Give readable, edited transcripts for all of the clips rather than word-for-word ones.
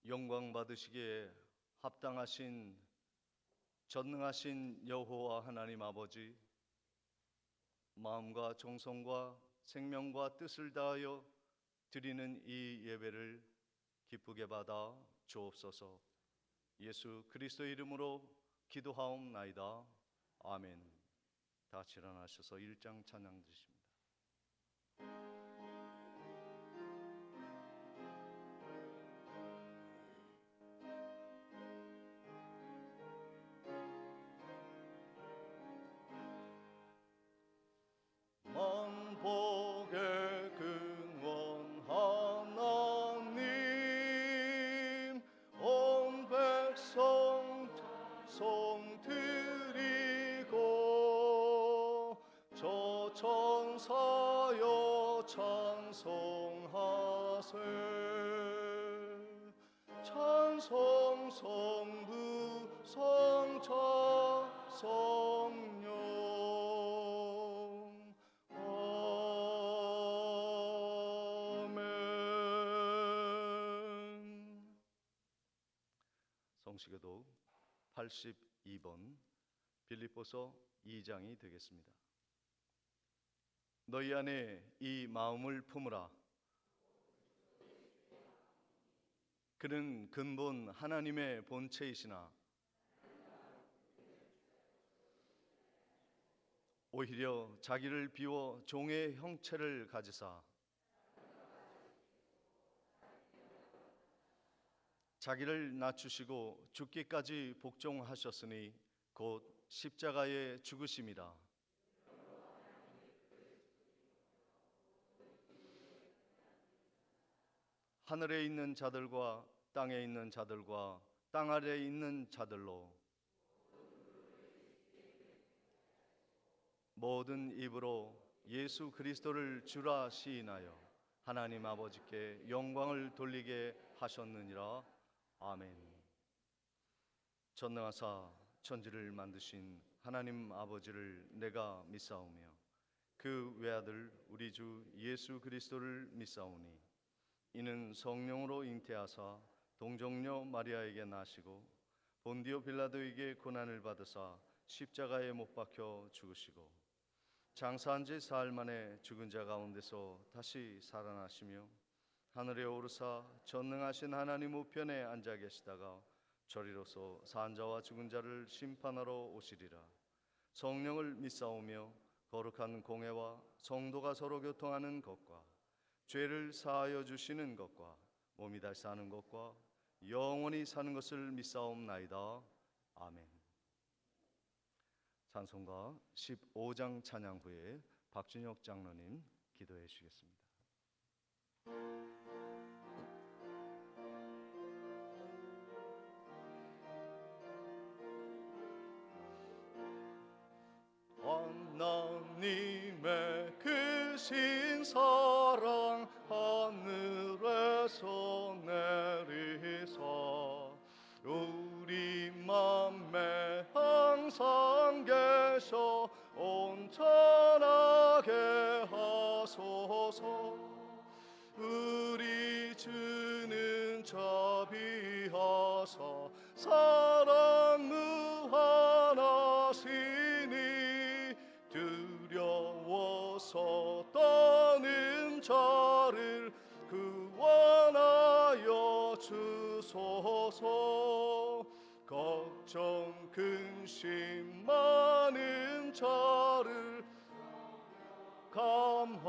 영광 받으시기에 합당하신 전능하신 여호와 하나님 아버지, 마음과 정성과 생명과 뜻을 다하여 드리는 이 예배를 기쁘게 받아 주옵소서. 예수 그리스도 이름으로 기도하옵나이다. 아멘. 다 같이 일어나셔서 1장 찬양 드십니다. 만복의 근원 하나님, 온 백성 찬송 드리고 저 천사여 찬송하세. 찬송 성부 성자 성령. 아멘. 성시교독 82번 빌립보서 2장이 되겠습니다. 너희 안에 이 마음을 품으라. 그는 근본 하나님의 본체이시나 오히려 자기를 비워 종의 형체를 가지사 자기를 낮추시고 죽기까지 복종하셨으니 곧 십자가에 죽으심이라. 하늘에 있는 자들과 땅에 있는 자들과 땅 아래에 있는 자들로 모든 입으로 예수 그리스도를 주라 시인하여 하나님 아버지께 영광을 돌리게 하셨느니라. 아멘. 전능하사 천지를 만드신 하나님 아버지를 내가 믿사오며 그 외아들 우리 주 예수 그리스도를 믿사오니 이는 성령으로 잉태하사 동정녀 마리아에게 나시고 본디오 빌라도에게 고난을 받으사 십자가에 못 박혀 죽으시고 장사한 지 사흘 만에 죽은 자 가운데서 다시 살아나시며 하늘에 오르사 전능하신 하나님 우편에 앉아 계시다가 저리로서 산 자와 죽은 자를 심판하러 오시리라. 성령을 믿사오며 거룩한 공회와 성도가 서로 교통하는 것과 죄를 사하여 주시는 것과 몸이 다시 사는 것과 영원히 사는 것을 믿사옵나이다. 아멘. 찬송가 15장 찬양 후에 박준혁 장로님 기도해 주시겠습니다. 하나님의 크신 사랑 하늘에서 내리사 우리 맘에 항상 계셔 온전하게 하소서. 우리 주는 자비하사 사랑 무한하시니 두려워서 떠는 자를 구원하여 주소서. 걱정 근심 많은 자를 감화하시며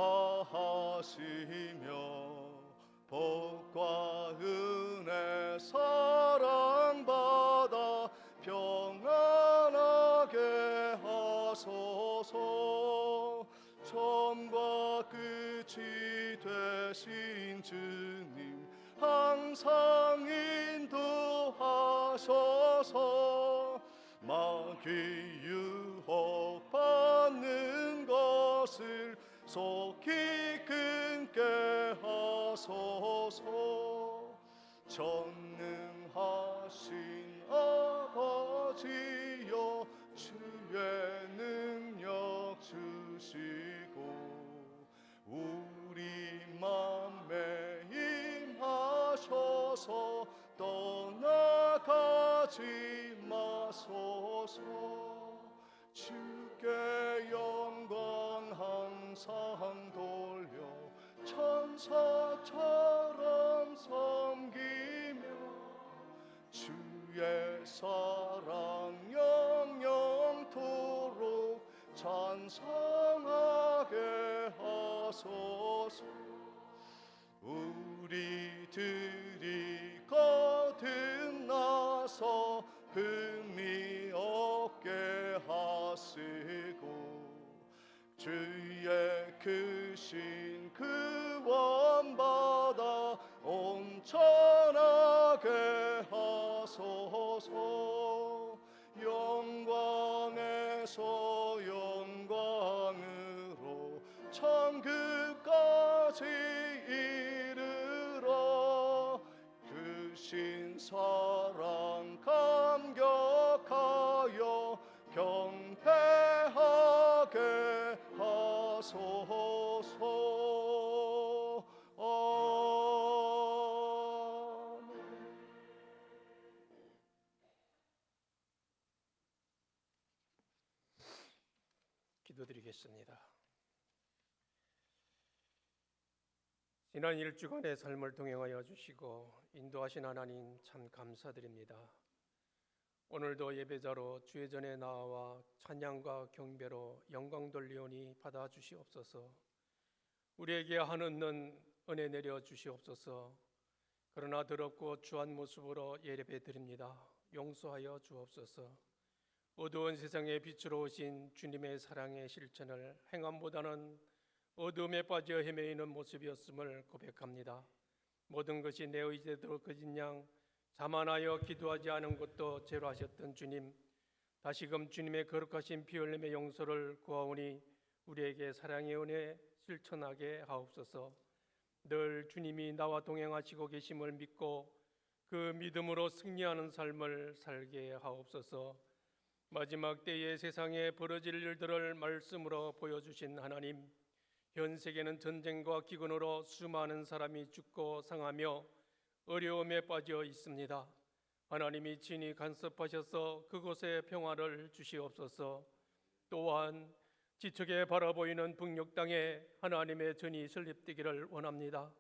복과 은혜 사랑받아 평안하게 하소서. 처음과 끝이 되신 주님 항상 인도하셔서 마귀 유혹 받는 것을 속히 끊게 하소서. 전능하신 아버지여 주의 능력 주시고 우리 맘에 임하셔서 하지 마소서. 주께 영광 항상 돌려 천사처럼 섬기며 주의 사랑 영영토록 찬송하게 하소서. 우리들이 거듭나서 흥미 얻게 하시고 주의 크신 구원받아 온전하게 하소서. 영광에서 영광으로 천국까지 이르러 크신 사랑 감격하여 경배하게 하소서. 아멘. 기도드리겠습니다. 지난 일주간의 삶을 동행하여 주시고 인도하신 하나님 참 감사드립니다. 오늘도 예배자로 주의 전에 나와 찬양과 경배로 영광 돌리오니 받아 주시옵소서. 우리에게 한없는 은혜 내려 주시옵소서. 그러나 더럽고 추한 모습으로 예배 드립니다. 용서하여 주옵소서. 어두운 세상의 빛으로 오신 주님의 사랑의 실천을 행함보다는 어둠에 빠져 헤매이는 모습이었음을 고백합니다. 모든 것이 내 의지대로 거진 양 자만하여 기도하지 않은 것도 죄로 하셨던 주님, 다시금 주님의 거룩하신 피 흘림의 용서를 구하오니 우리에게 사랑의 은혜 실천하게 하옵소서. 늘 주님이 나와 동행하시고 계심을 믿고 그 믿음으로 승리하는 삶을 살게 하옵소서. 마지막 때에 세상에 벌어질 일들을 말씀으로 보여주신 하나님, 현 세계는 전쟁과 기근으로 수많은 사람이 죽고 상하며 어려움에 빠져 있습니다. 하나님이 친히 간섭하셔서 그곳에 평화를 주시옵소서. 또한 지척에 바라보이는 북녘 땅에 하나님의 전이 설립되기를 원합니다.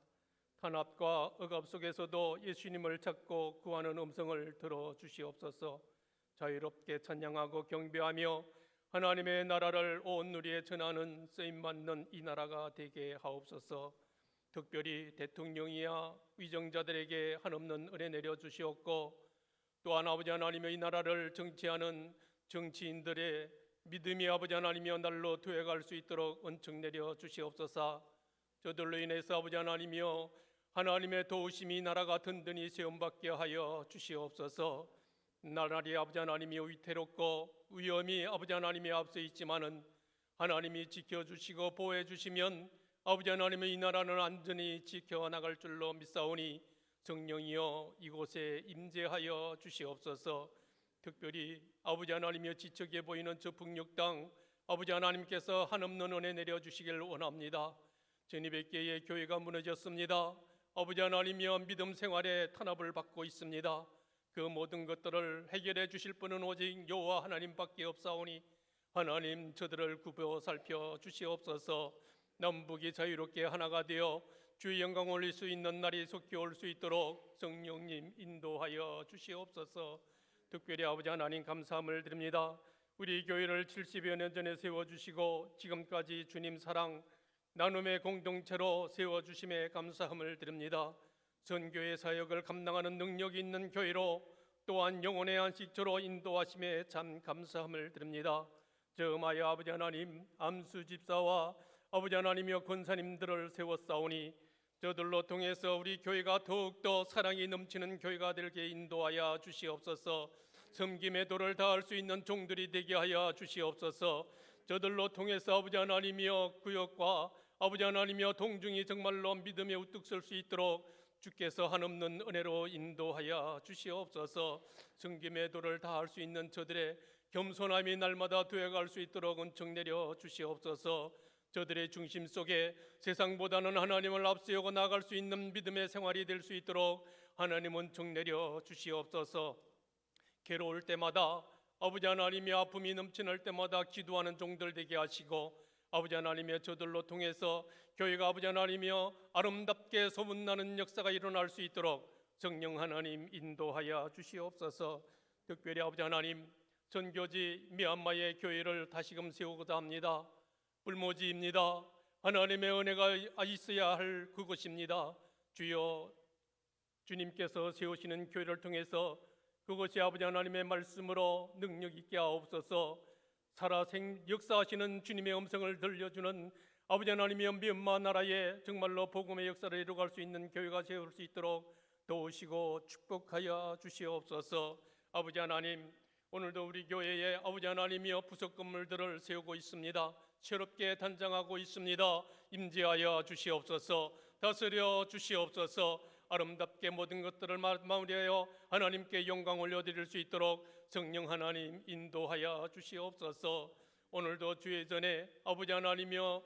탄압과 억압 속에서도 예수님을 찾고 구하는 음성을 들어주시옵소서. 자유롭게 찬양하고 경배하며 하나님의 나라를 온 누리에 전하는 쓰임받는 이 나라가 되게 하옵소서. 특별히 대통령이야 위정자들에게 한없는 은혜 내려주시옵고, 또한 아버지 하나님의 이 나라를 정치하는 정치인들의 믿음이 아버지 하나님이여 날로 되어갈 수 있도록 은총 내려 주시옵소서. 저들로 인해서 아버지 하나님이여 하나님의 도우심이 나라가 든든히 세움받게 하여 주시옵소서. 나날이 아버지 하나님이 위태롭고 위험이 아버지 하나님이 앞서 있지만은 하나님이 지켜주시고 보호해 주시면 아버지 하나님의 이 나라는 안전히 지켜나갈 줄로 믿사오니 성령이여 이곳에 임재하여 주시옵소서. 특별히 아버지 하나님이여 지척에 보이는 저 북녘 땅 아버지 하나님께서 한없는 은혜 내려주시길 원합니다. 전이백개의 교회가 무너졌습니다. 아버지 하나님이여 믿음 생활에 탄압을 받고 있습니다. 그 모든 것들을 해결해 주실 분은 오직 여호와 하나님밖에 없사오니 하나님 저들을 굽어 살펴 주시옵소서. 남북이 자유롭게 하나가 되어 주의 영광 올릴 수 있는 날이 속히 올 수 있도록 성령님 인도하여 주시옵소서. 특별히 아버지 하나님 감사함을 드립니다. 우리 교회를 70여 년 전에 세워주시고 지금까지 주님 사랑 나눔의 공동체로 세워주심에 감사함을 드립니다. 선교의 사역을 감당하는 능력이 있는 교회로 또한 영혼의 안식처로 인도하심에 참 감사함을 드립니다. 저음하여 아버지 하나님 암수 집사와 아버지 하나님이여 권사님들을 세웠사오니 저들로 통해서 우리 교회가 더욱더 사랑이 넘치는 교회가 되게 인도하여 주시옵소서. 섬김의 도를 다할 수 있는 종들이 되게 하여 주시옵소서. 저들로 통해서 아버지 하나님이여 구역과 아버지 하나님이여 동중이 정말로 믿음에 우뚝 설 수 있도록 주께서 한없는 은혜로 인도하여 주시옵소서. 섬김의 도를 다할 수 있는 저들의 겸손함이 날마다 되어갈 수 있도록 은총 내려 주시옵소서. 저들의 중심 속에 세상보다는 하나님을 앞세우고 나아갈 수 있는 믿음의 생활이 될 수 있도록 하나님 은총 내려 주시옵소서. 괴로울 때마다 아버지 하나님의 아픔이 넘쳐날 때마다 기도하는 종들 되게 하시고 아버지 하나님의 저들로 통해서 교회가 아버지 하나님이여 아름답게 소문나는 역사가 일어날 수 있도록 성령 하나님 인도하여 주시옵소서. 특별히 아버지 하나님 전교지 미얀마의 교회를 다시금 세우고자 합니다. 불모지입니다. 하나님의 은혜가 있어야 할 그것입니다. 주여 주님께서 세우시는 교회를 통해서 그것이 아버지 하나님의 말씀으로 능력 있게 하옵소서. 살아생 역사하시는 주님의 음성을 들려주는 아버지 하나님의 미얀마 나라에 정말로 복음의 역사를 이루어갈 수 있는 교회가 세울 수 있도록 도우시고 축복하여 주시옵소서. 아버지 하나님 오늘도 우리 교회에 아버지 하나님이여 부속 건물들을 세우고 있습니다. 새롭게 단장하고 있습니다. 임재하여 주시옵소서. 다스려 주시옵소서. 아름답게 모든 것들을 마무리하여 하나님께 영광 올려드릴 수 있도록 성령 하나님 인도하여 주시옵소서. 오늘도 주의 전에 아버지 하나님이여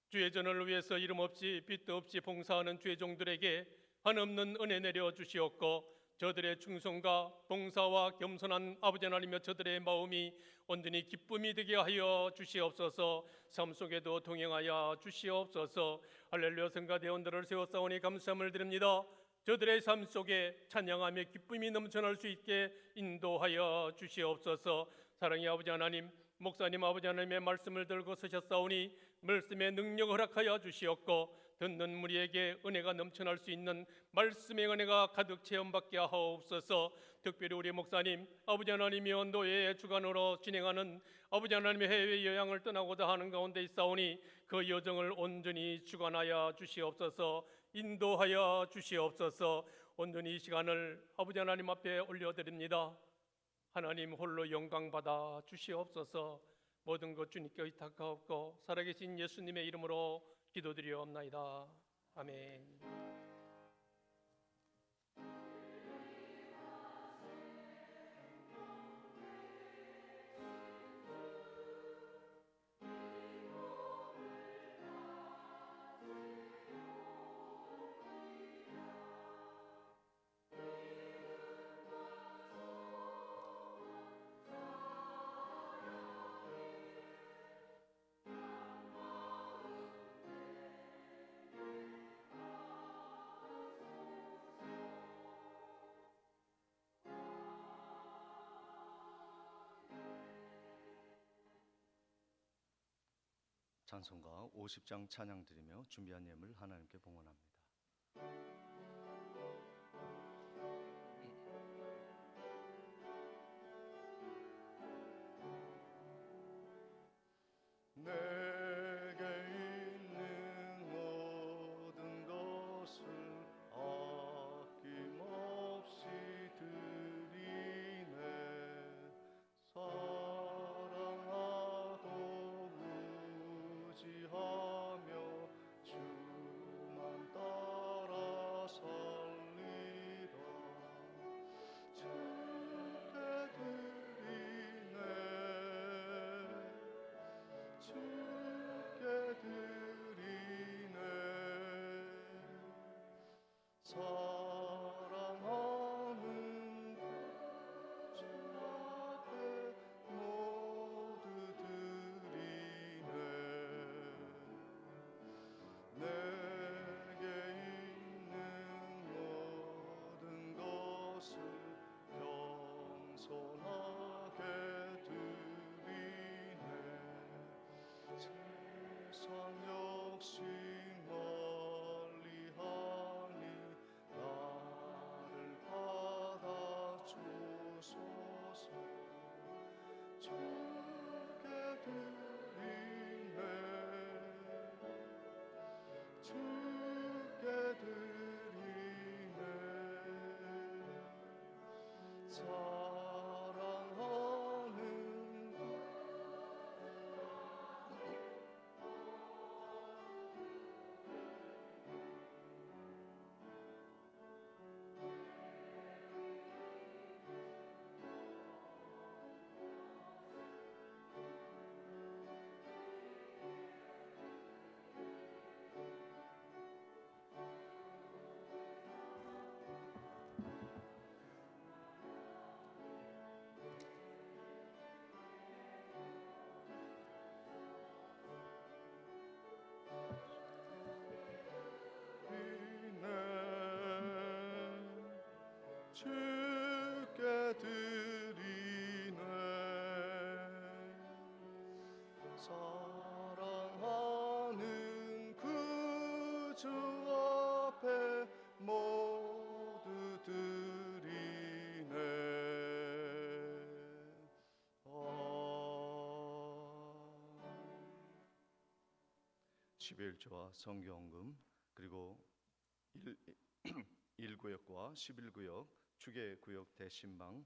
주의 전을 위해서 이름 없이 빚도 없이 봉사하는 주의 종들에게 한없는 은혜 내려 주시옵고 저들의 충성과 봉사와 겸손한 아버지 하나님여 저들의 마음이 온전히 기쁨이 되게 하여 주시옵소서. 삶 속에도 동행하여 주시옵소서. 할렐루야. 성가대원들을 세워싸우니 감사함을 드립니다. 저들의 삶 속에 찬양하며 기쁨이 넘쳐날 수 있게 인도하여 주시옵소서. 사랑의 아버지 하나님 목사님 아버지 하나님의 말씀을 들고 서셨사오니 말씀의 능력을 허락하여 주시옵고 듣는 무리에게 은혜가 넘쳐날 수 있는 말씀의 은혜가 가득 체험받게 하옵소서. 특별히 우리 목사님 아버지 하나님이여 노예의 주관으로 진행하는 아버지 하나님의 해외 여행을 떠나고자 하는 가운데 있사오니 그 여정을 온전히 주관하여 주시옵소서. 인도하여 주시옵소서. 온전히 이 시간을 아버지 하나님 앞에 올려드립니다. 하나님 홀로 영광 받아 주시옵소서. 모든 것 주님께 의탁하옵고 살아계신 예수님의 이름으로 기도드리옵나이다. 아멘. 찬송가 50장 찬양 드리며 준비한 예물 하나님께 봉헌합니다. 내게 있는 모든 것을 아낌없이 드리네. 사랑하고 의지하며 주만 드리네. 사랑하는 그 주 앞에 모두 드리네. 11조와 성경금 그리고 1구역과 11구역 추계구역 대신방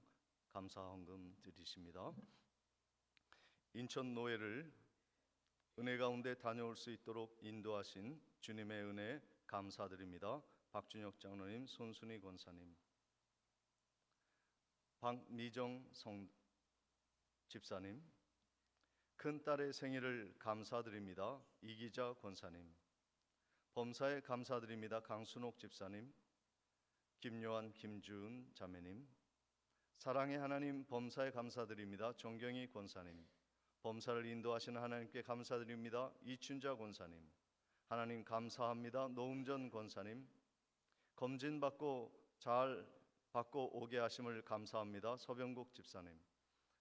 감사헌금 드리십니다. 인천 노예를 은혜 가운데 다녀올 수 있도록 인도하신 주님의 은혜 감사드립니다. 박준혁 장로님, 손순희 권사님, 박미정 집사님, 큰딸의 생일을 감사드립니다. 이기자 권사님, 범사에 감사드립니다. 강순옥 집사님, 김요한, 김주은 자매님, 사랑의 하나님 범사에 감사드립니다. 정경희 권사님, 범사를 인도하시는 하나님께 감사드립니다. 이춘자 권사님, 하나님 감사합니다. 노웅전 권사님, 검진받고 잘 받고 오게 하심을 감사합니다. 서병국 집사님,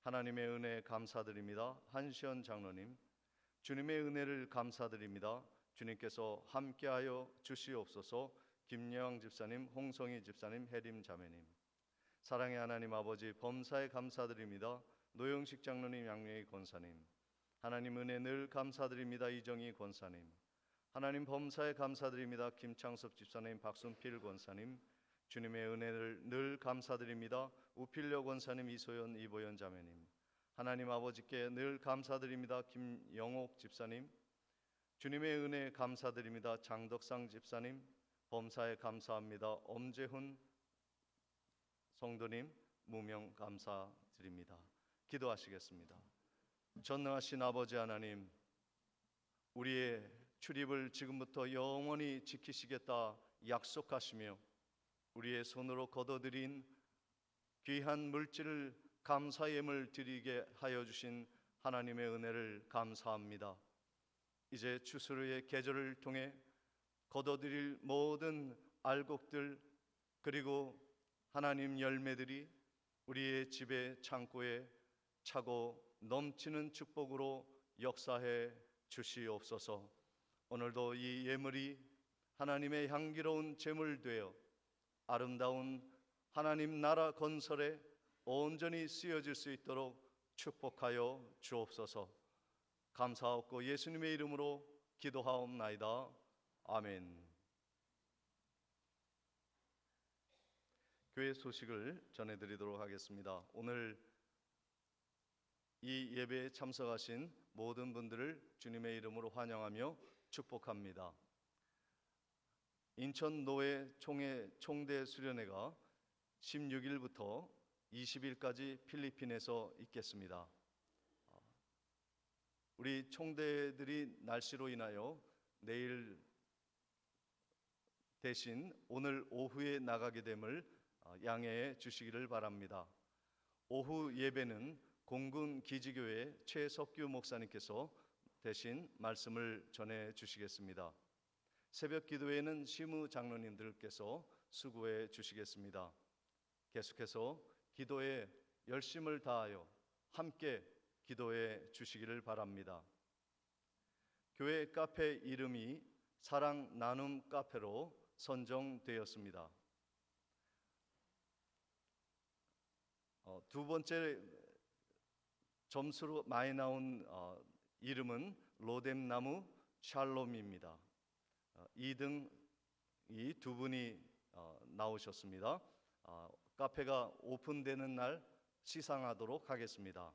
하나님의 은혜 감사드립니다. 한시연 장로님, 주님의 은혜를 감사드립니다. 주님께서 함께하여 주시옵소서. 김여왕 집사님, 홍성희 집사님, 혜림 자매님, 사랑의 하나님 아버지 범사에 감사드립니다. 노영식 장로님, 양명희 권사님, 하나님 은혜 늘 감사드립니다. 이정희 권사님, 하나님 범사에 감사드립니다. 김창섭 집사님, 박순필 권사님, 주님의 은혜를 늘 감사드립니다. 우필려 권사님, 이소연, 이보연 자매님, 하나님 아버지께 늘 감사드립니다. 김영옥 집사님, 주님의 은혜 감사드립니다. 장덕상 집사님, 범사에 감사합니다. 엄재훈 성도님, 무명 감사드립니다. 기도하시겠습니다. 전능하신 아버지 하나님, 우리의 출입을 지금부터 영원히 지키시겠다 약속하시며 우리의 손으로 거둬들인 귀한 물질을 감사의 예물 드리게 하여 주신 하나님의 은혜를 감사합니다. 이제 추수의 계절을 통해 거둬들일 모든 알곡들 그리고 하나님 열매들이 우리의 집에 창고에 차고 넘치는 축복으로 역사해 주시옵소서. 오늘도 이 예물이 하나님의 향기로운 제물 되어 아름다운 하나님 나라 건설에 온전히 쓰여질 수 있도록 축복하여 주옵소서. 감사하옵고 예수님의 이름으로 기도하옵나이다. 아멘. 교회 소식을 전해드리도록 하겠습니다. 오늘 이 예배에 참석하신 모든 분들을 주님의 이름으로 환영하며 축복합니다. 인천 노예 총대 수련회가 16일부터 20일까지 필리핀에서 있겠습니다. 우리 총대들이 날씨로 인하여 내일 대신 오늘 오후에 나가게 됨을 양해해 주시기를 바랍니다. 오후 예배는 공군 기지교회 최석규 목사님께서 대신 말씀을 전해 주시겠습니다. 새벽 기도회는 시무 장로님들께서 수고해 주시겠습니다. 계속해서 기도에 열심을 다하여 함께 기도해 주시기를 바랍니다. 교회 카페 이름이 사랑 나눔 카페로 선정되었습니다. 두 번째 점수로 많이 나온 이름은 로뎀나무 샬롬입니다. 2등이 두 분이 나오셨습니다. 카페가 오픈되는 날 시상하도록 하겠습니다.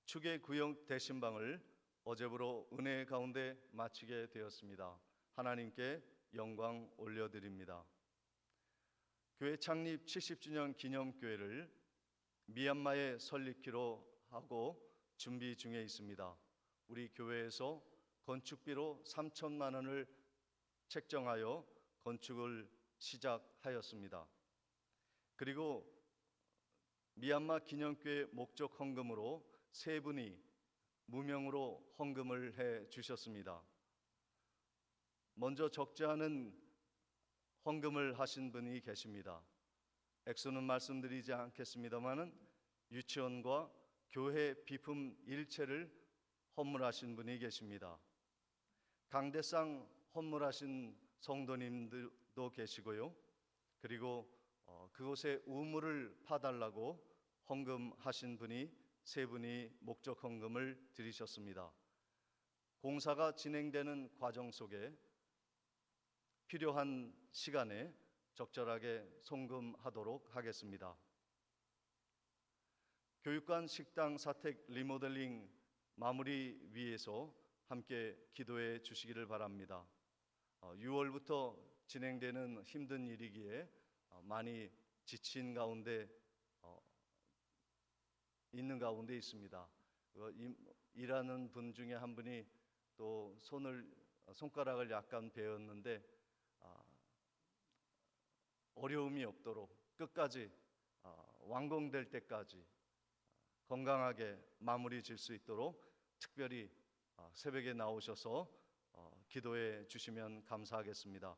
추계구역 대신방을 어제부로 은혜 가운데 마치게 되었습니다. 하나님께 영광 올려드립니다. 교회 창립 70주년 기념교회를 미얀마에 설립키로 하고 준비 중에 있습니다. 우리 교회에서 건축비로 3천만 원을 책정하여 건축을 시작하였습니다. 그리고 미얀마 기념교회 목적 헌금으로 세 분이 무명으로 헌금을 해 주셨습니다. 먼저 적지 않은 헌금을 하신 분이 계십니다. 액수는 말씀드리지 않겠습니다마는 유치원과 교회 비품 일체를 헌물하신 분이 계십니다. 강대상 헌물하신 성도님들도 계시고요. 그리고 그곳에 우물을 파달라고 헌금하신 분이 세 분이 목적 헌금을 드리셨습니다. 공사가 진행되는 과정 속에 필요한 시간에 적절하게 송금하도록 하겠습니다. 교육관 식당 사택 리모델링 마무리 위해서 함께 기도해 주시기를 바랍니다. 6월부터 진행되는 힘든 일이기에 많이 지친 가운데 있는 가운데 있습니다. 일하는 분 중에 한 분이 또 손가락을 약간 베었는데 어려움이 없도록 끝까지 완공될 때까지 건강하게 마무리 질 수 있도록 특별히 새벽에 나오셔서 기도해 주시면 감사하겠습니다.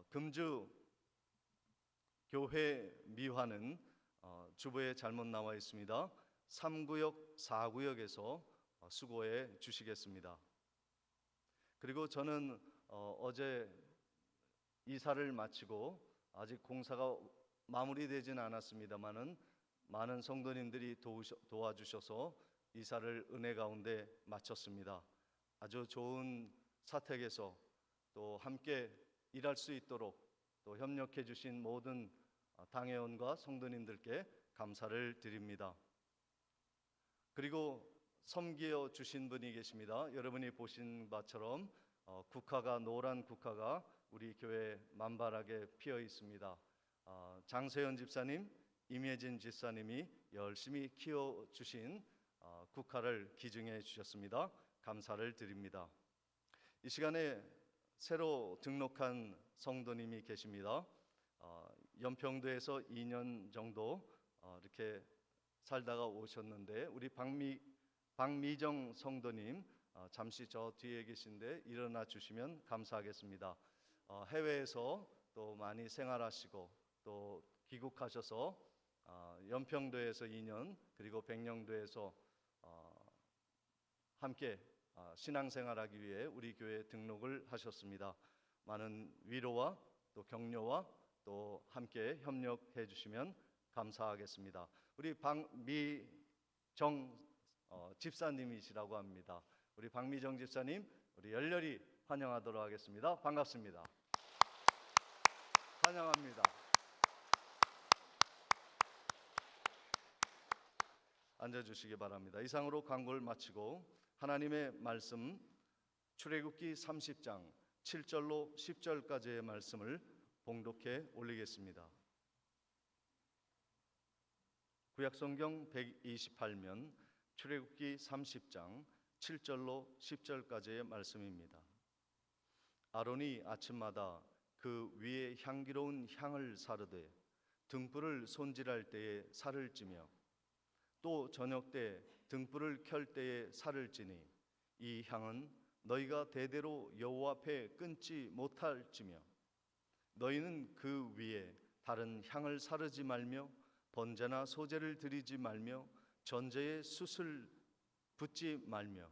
금주 교회 미화는 주보에 잘못 나와 있습니다. 3구역, 4구역에서 수고해 주시겠습니다. 그리고 저는 어제 이사를 마치고 아직 공사가 마무리되지는 않았습니다만은 많은 성도님들이 도와주셔서 이사를 은혜 가운데 마쳤습니다. 아주 좋은 사택에서 또 함께 일할 수 있도록 또 협력해 주신 모든 당회원과 성도님들께 감사를 드립니다. 그리고 섬기어 주신 분이 계십니다. 여러분이 보신 바처럼 노란 국화가 우리 교회에 만발하게 피어 있습니다. 장세현 집사님, 임혜진 집사님이 열심히 키워주신 국화를 기증해 주셨습니다. 감사를 드립니다. 이 시간에 새로 등록한 성도님이 계십니다. 연평도에서 2년 정도 이렇게 살다가 오셨는데 우리 박미정 성도님 잠시 저 뒤에 계신데 일어나 주시면 감사하겠습니다. 해외에서 또 많이 생활하시고 또 귀국하셔서 연평도에서 2년 그리고 백령도에서 함께 신앙생활하기 위해 우리 교회에 등록을 하셨습니다. 많은 위로와 또 격려와 또 함께 협력해 주시면 감사하겠습니다. 우리 박미정 집사님이시라고 합니다. 우리 박미정 집사님 우리 열렬히 환영하도록 하겠습니다. 반갑습니다. 환영합니다. 앉아주시기 바랍니다. 이상으로 광고를 마치고 하나님의 말씀 출애굽기 30장 7절로 10절까지의 말씀을 봉독해 올리겠습니다. 구약성경 128면 출애굽기 30장 7절로 10절까지의 말씀입니다. 아론이 아침마다 그 위에 향기로운 향을 사르되 등불을 손질할 때에 살을 찌며 또 저녁 때 등불을 켤 때에 살을 찌니 이 향은 너희가 대대로 여호와 앞에 끊지 못할지며 너희는 그 위에 다른 향을 사르지 말며 번제나 소제를 드리지 말며 전제에 숯을 붓지 말며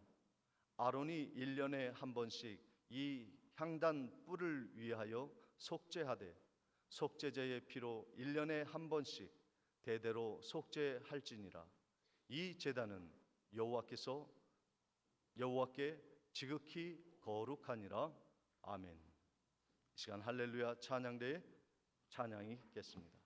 아론이 1년에 한 번씩 이 향단 뿔을 위하여 속죄하되 속죄제의 피로 1년에 한 번씩 대대로 속죄할지니라. 이 제단은 여호와께 지극히 거룩하니라. 아멘. 이 시간 할렐루야 찬양대에 찬양이 있겠습니다.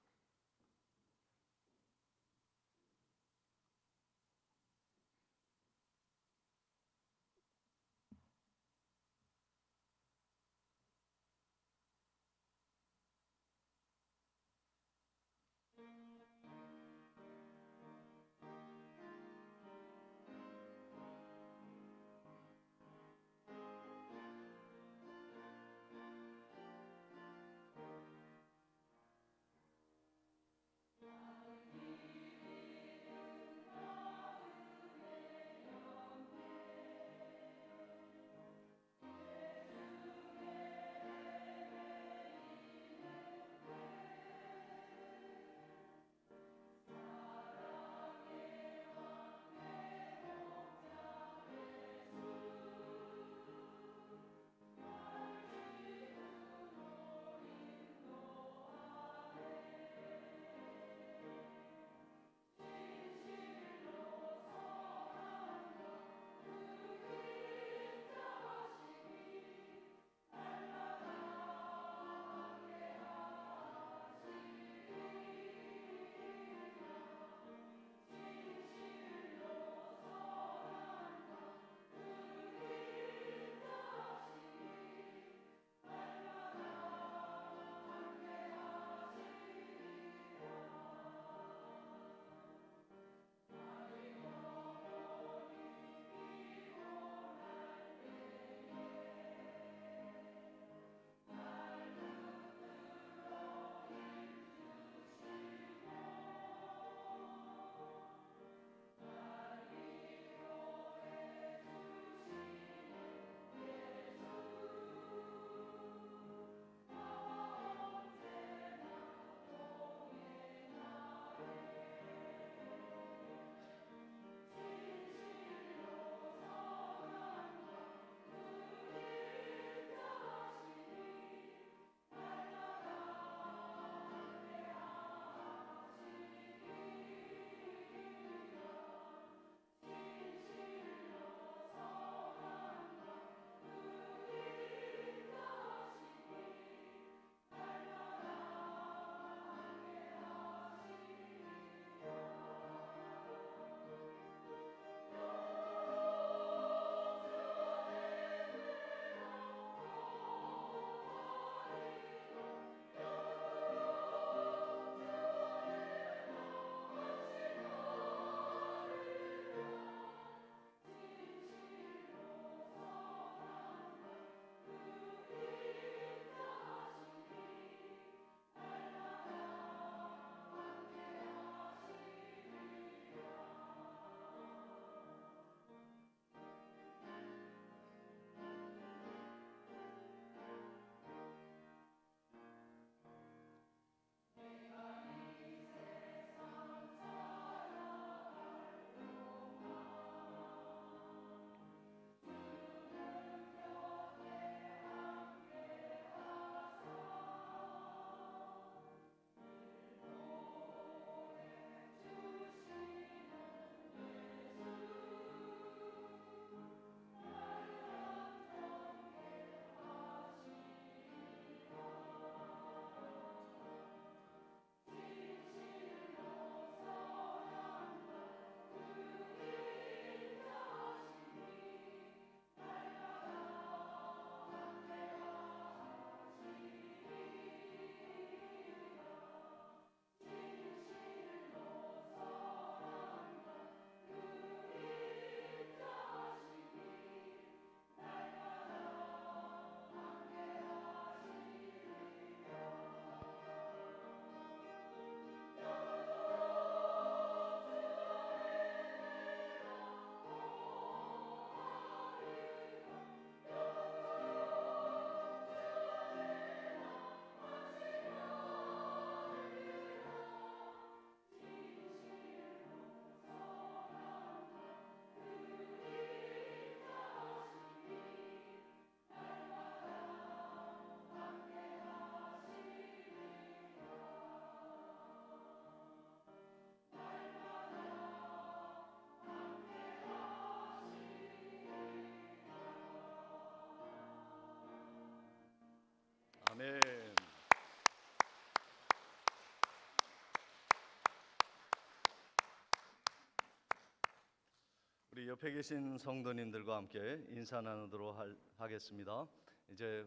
옆에 계신 성도님들과 함께 인사 나누도록 하겠습니다. 이제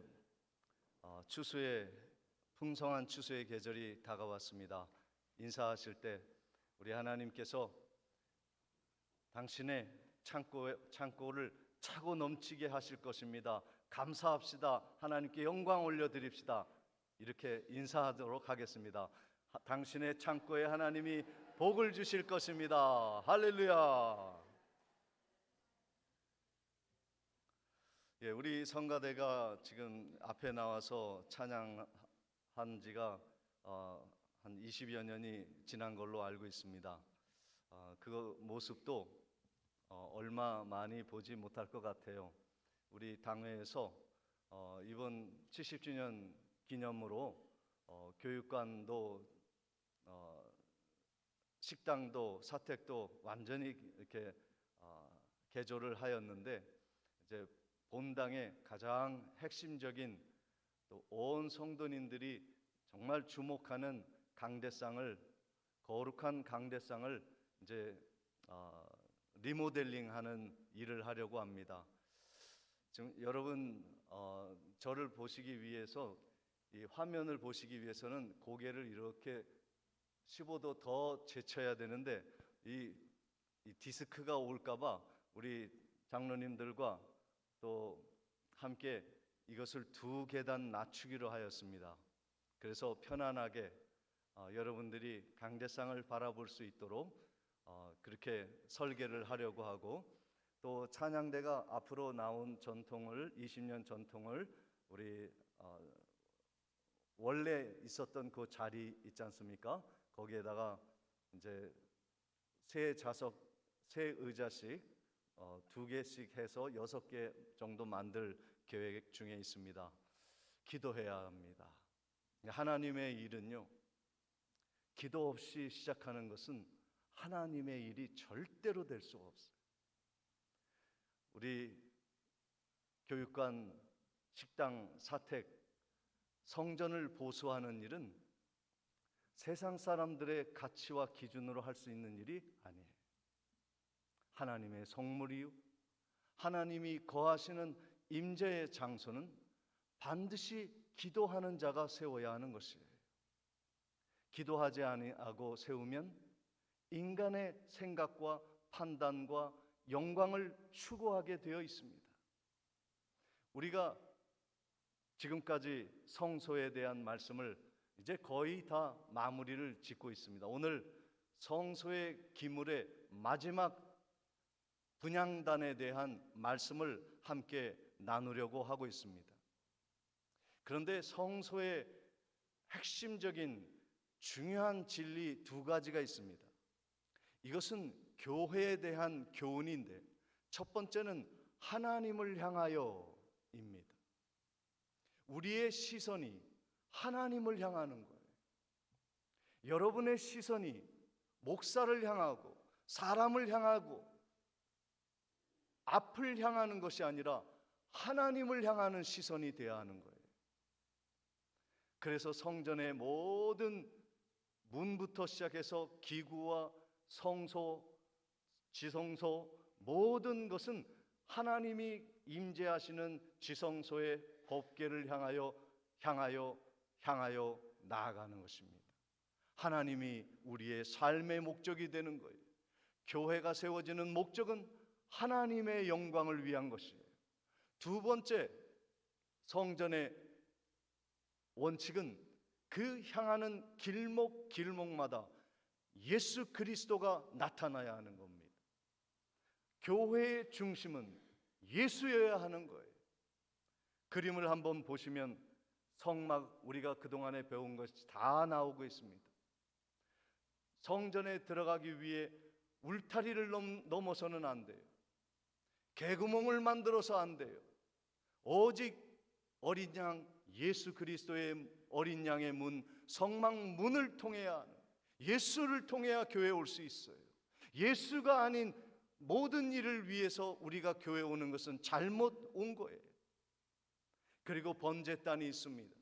추수의 풍성한 추수의 계절이 다가왔습니다. 인사하실 때 우리 하나님께서 당신의 창고를 차고 넘치게 하실 것입니다. 감사합시다. 하나님께 영광 올려드립시다. 이렇게 인사하도록 하겠습니다. 당신의 창고에 하나님이 복을 주실 것입니다. 할렐루야. 예, 우리 성가대가 지금 앞에 나와서 찬양한 지가 한 20여 년이 지난 걸로 알고 있습니다. 그 모습도 얼마 많이 보지 못할 것 같아요. 우리 당회에서 이번 70주년 기념으로 교육관도 식당도 사택도 완전히 이렇게 개조를 하였는데, 이제 본당의 가장 핵심적인 또 온 성도님들이 정말 주목하는 강대상을, 거룩한 강대상을 이제 리모델링하는 일을 하려고 합니다. 지금 여러분 저를 보시기 위해서, 이 화면을 보시기 위해서는 고개를 이렇게 15도 더 제쳐야 되는데 이 디스크가 올까봐 우리 장로님들과 또 함께 이것을 2계단 낮추기로 하였습니다. 그래서 편안하게 여러분들이 강대상을 바라볼 수 있도록 그렇게 설계를 하려고 하고, 또 찬양대가 앞으로 나온 전통을, 20년 전통을 우리 원래 있었던 그 자리 있지 않습니까? 거기에다가 이제 새 의자씩 2개씩 해서 6개 정도 만들 계획 중에 있습니다. 기도해야 합니다. 하나님의 일은요, 기도 없이 시작하는 것은 하나님의 일이 절대로 될 수가 없어요. 우리 교육관, 식당, 사택, 성전을 보수하는 일은 세상 사람들의 가치와 기준으로 할 수 있는 일이 아니에요. 하나님의 성물이요, 하나님이 거하시는 임재의 장소는 반드시 기도하는 자가 세워야 하는 것이에요. 기도하지 아니하고 세우면 인간의 생각과 판단과 영광을 추구하게 되어 있습니다. 우리가 지금까지 성소에 대한 말씀을 이제 거의 다 마무리를 짓고 있습니다. 오늘 성소의 기물의 마지막 분향단에 대한 말씀을 함께 나누려고 하고 있습니다. 그런데 성소의 핵심적인 중요한 진리 2가지가 있습니다. 이것은 교회에 대한 교훈인데, 첫 번째는 하나님을 향하여입니다. 우리의 시선이 하나님을 향하는 거예요. 여러분의 시선이 목사를 향하고 사람을 향하고 앞을 향하는 것이 아니라 하나님을 향하는 시선이 되어야 하는 거예요. 그래서 성전의 모든 문부터 시작해서 기구와 성소, 지성소, 모든 것은 하나님이 임재하시는 지성소의 법궤를 향하여 나아가는 것입니다. 하나님이 우리의 삶의 목적이 되는 거예요. 교회가 세워지는 목적은 하나님의 영광을 위한 것이에요. 2번째, 성전의 원칙은 그 향하는 길목마다 예수 그리스도가 나타나야 하는 겁니다. 교회의 중심은 예수여야 하는 거예요. 그림을 한번 보시면 성막, 우리가 그동안에 배운 것이 다 나오고 있습니다. 성전에 들어가기 위해 울타리를 넘어서는 안 돼요. 개구멍을 만들어서 안 돼요. 오직 어린 양, 예수 그리스도의 어린 양의 문, 성막 문을 통해야 하는, 예수를 통해야 교회에 올 수 있어요. 예수가 아닌 모든 일을 위해서 우리가 교회에 오는 것은 잘못 온 거예요. 그리고 번제단이 있습니다.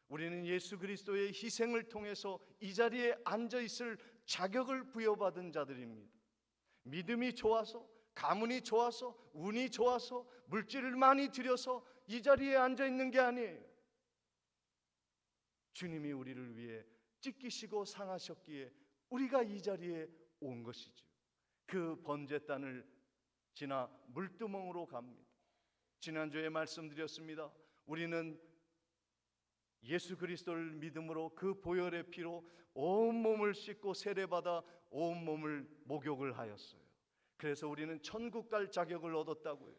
우리는 예수 그리스도의 희생을 통해서 이 자리에 앉아 있을 자격을 부여받은 자들입니다. 믿음이 좋아서 가문이 좋아서, 운이 좋아서, 물질을 많이 들여서 이 자리에 앉아 있는 게 아니에요. 주님이 우리를 위해 찢기시고 상하셨기에 우리가 이 자리에 온 것이죠. 그 번제단을 지나 물두멍으로 갑니다. 지난주에 말씀드렸습니다. 우리는 예수 그리스도를 믿음으로 그 보혈의 피로 온몸을 씻고 세례받아 온몸을 목욕을 하였어요. 그래서 우리는 천국 갈 자격을 얻었다고요.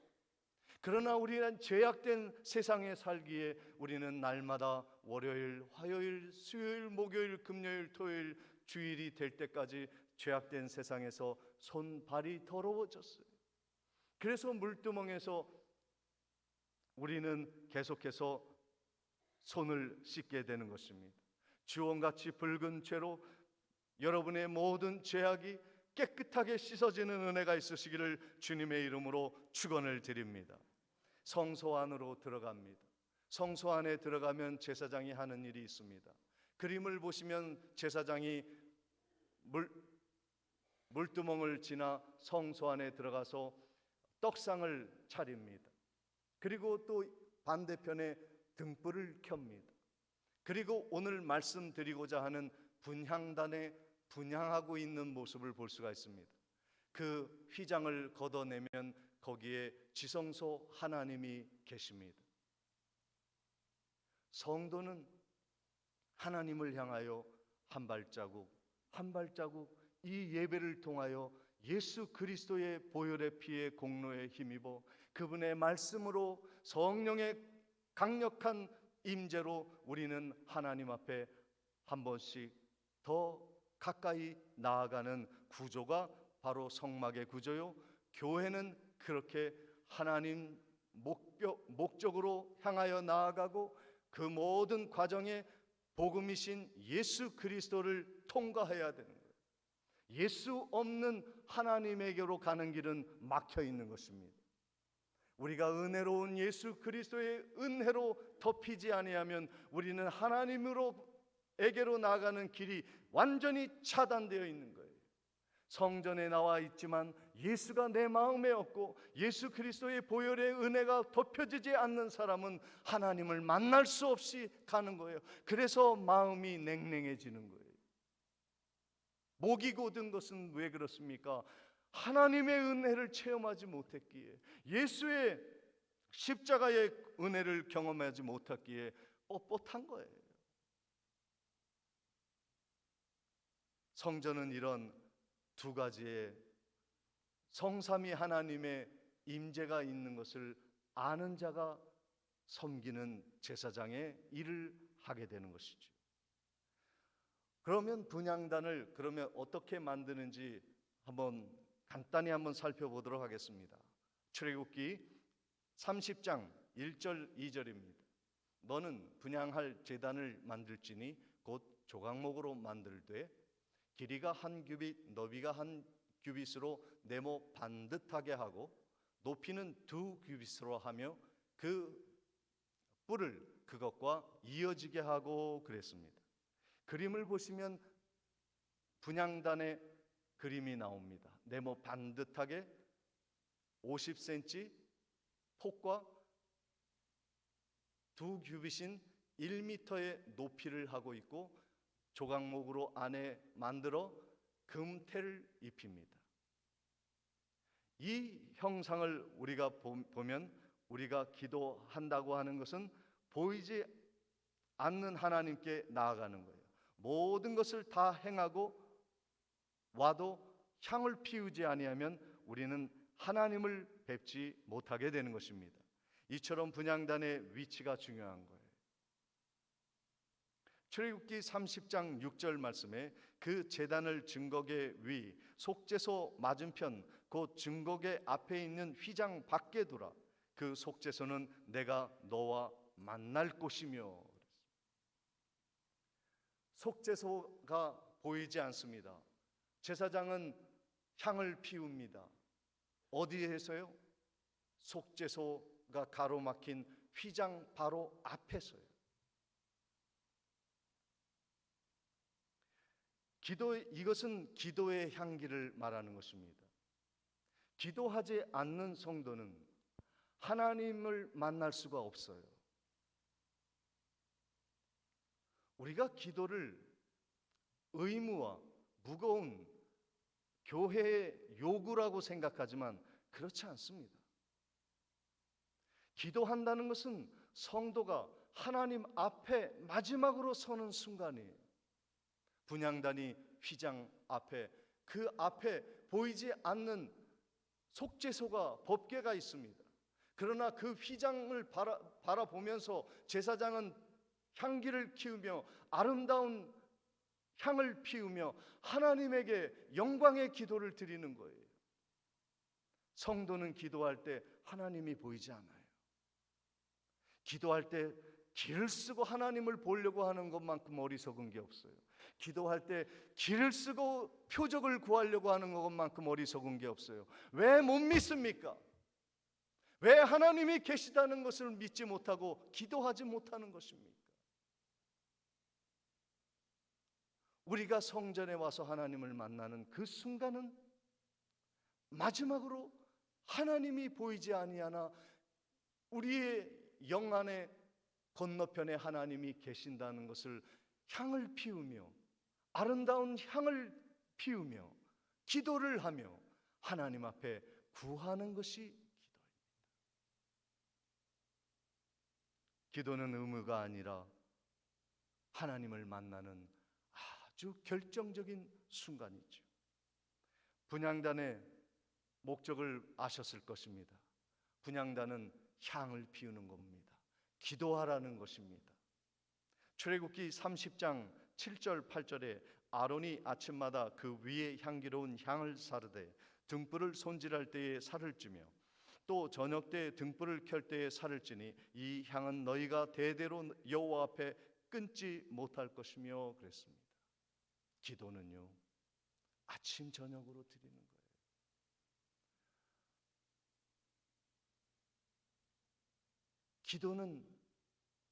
그러나 우리는 죄악된 세상에 살기에 우리는 날마다 월요일, 화요일, 수요일, 목요일, 금요일, 토요일, 주일이 될 때까지 죄악된 세상에서 손발이 더러워졌어요. 그래서 물두멍에서 우리는 계속해서 손을 씻게 되는 것입니다. 주홍같이 붉은 죄로 여러분의 모든 죄악이 깨끗하게 씻어지는 은혜가 있으시기를 주님의 이름으로 축원을 드립니다. 성소 안으로 들어갑니다. 성소 안에 들어가면 제사장이 하는 일이 있습니다. 그림을 보시면 제사장이 물두멍을 지나 성소 안에 들어가서 떡상을 차립니다. 그리고 또 반대편에 등불을 켭니다. 그리고 오늘 말씀드리고자 하는 분향단에 분향하고 있는 모습을 볼 수가 있습니다. 그 휘장을 걷어내면 거기에 지성소 하나님이 계십니다. 성도는 하나님을 향하여 한 발자국 한 발자국 이 예배를 통하여 예수 그리스도의 보혈의 피의 공로에 힘입어 그분의 말씀으로 성령의 강력한 임재로 우리는 하나님 앞에 한 번씩 더 가까이 나아가는 구조가 바로 성막의 구조요. 교회는 그렇게 하나님 목적으로 향하여 나아가고 그 모든 과정에 복음이신 예수 그리스도를 통과해야 되는 거예요. 예수 없는 하나님에게로 가는 길은 막혀 있는 것입니다. 우리가 은혜로운 예수 그리스도의 은혜로 덮이지 아니하면 우리는 하나님으로에게로 나아가는 길이 완전히 차단되어 있는 거예요. 성전에 나와 있지만 예수가 내 마음에 없고 예수 그리스도의 보혈의 은혜가 덮여지지 않는 사람은 하나님을 만날 수 없이 가는 거예요. 그래서 마음이 냉랭해지는 거예요. 목이 고든 것은 왜 그렇습니까? 하나님의 은혜를 체험하지 못했기에, 예수의 십자가의 은혜를 경험하지 못했기에 뻣뻣한 거예요. 성전은 이런 두 가지의 성삼위 하나님의 임재가 있는 것을 아는 자가 섬기는 제사장의 일을 하게 되는 것이죠. 그러면 분향단을 그러면 어떻게 만드는지 간단히 한번 살펴보도록 하겠습니다. 출애굽기 30장 1절 2절입니다. 너는 분향할 제단을 만들지니 곧 조각목으로 만들되 길이가 한 규빗 너비가 한 규빗으로 네모 반듯하게 하고 높이는 2규빗으로 하며 그 뿔을 그것과 이어지게 하고 그랬습니다. 그림을 보시면 분향단의 그림이 나옵니다. 네모 반듯하게 50cm 폭과 2규빗인 1m의 높이를 하고 있고 조각목으로 안에 만들어 금태를 입힙니다. 이 형상을 우리가 보면 우리가 기도한다고 하는 것은 보이지 않는 하나님께 나아가는 거예요. 모든 것을 다 행하고 와도 향을 피우지 아니하면 우리는 하나님을 뵙지 못하게 되는 것입니다. 이처럼 분향단의 위치가 중요한 거예요. 출애굽기 30장 6절 말씀에 그 제단을 증거계 위 속죄소 맞은편 곧 증거계 앞에 있는 휘장 밖에 두라. 그 속죄소는 내가 너와 만날 곳이며. 속죄소가 보이지 않습니다. 제사장은 향을 피웁니다. 어디에서요? 속죄소가 가로막힌 휘장 바로 앞에서요. 이것은 기도의 향기를 말하는 것입니다. 기도하지 않는 성도는 하나님을 만날 수가 없어요. 우리가 기도를 의무와 무거운 교회의 요구라고 생각하지만 그렇지 않습니다. 기도한다는 것은 성도가 하나님 앞에 마지막으로 서는 순간이에요. 분향단이 휘장 앞에, 그 앞에 보이지 않는 속죄소가 법궤가 있습니다. 그러나 그 휘장을 바라보면서 제사장은 향기를 키우며 아름다운 향을 피우며 하나님에게 영광의 기도를 드리는 거예요. 성도는 기도할 때 하나님이 보이지 않아요. 기도할 때 길을 쓰고 하나님을 보려고 하는 것만큼 어리석은 게 없어요. 기도할 때 길을 쓰고 표적을 구하려고 하는 것만큼 어리석은 게 없어요. 왜 못 믿습니까? 왜 하나님이 계시다는 것을 믿지 못하고 기도하지 못하는 것입니까? 우리가 성전에 와서 하나님을 만나는 그 순간은 마지막으로 하나님이 보이지 아니하나 우리의 영 안에 건너편에 하나님이 계신다는 것을 향을 피우며 아름다운 향을 피우며 기도를 하며 하나님 앞에 구하는 것이 기도입니다. 기도는 의무가 아니라 하나님을 만나는 아주 결정적인 순간이죠. 분향단의 목적을 아셨을 것입니다. 분향단은 향을 피우는 겁니다. 기도하라는 것입니다. 출애굽기 30장 7절 8절에 아론이 아침마다 그 위에 향기로운 향을 사르되 등불을 손질할 때에 살을 찌며 또 저녁 때 등불을 켤 때에 살을 찌니 이 향은 너희가 대대로 여호와 앞에 끊지 못할 것이며 그랬습니다. 기도는요, 아침 저녁으로 드리는 거예요. 기도는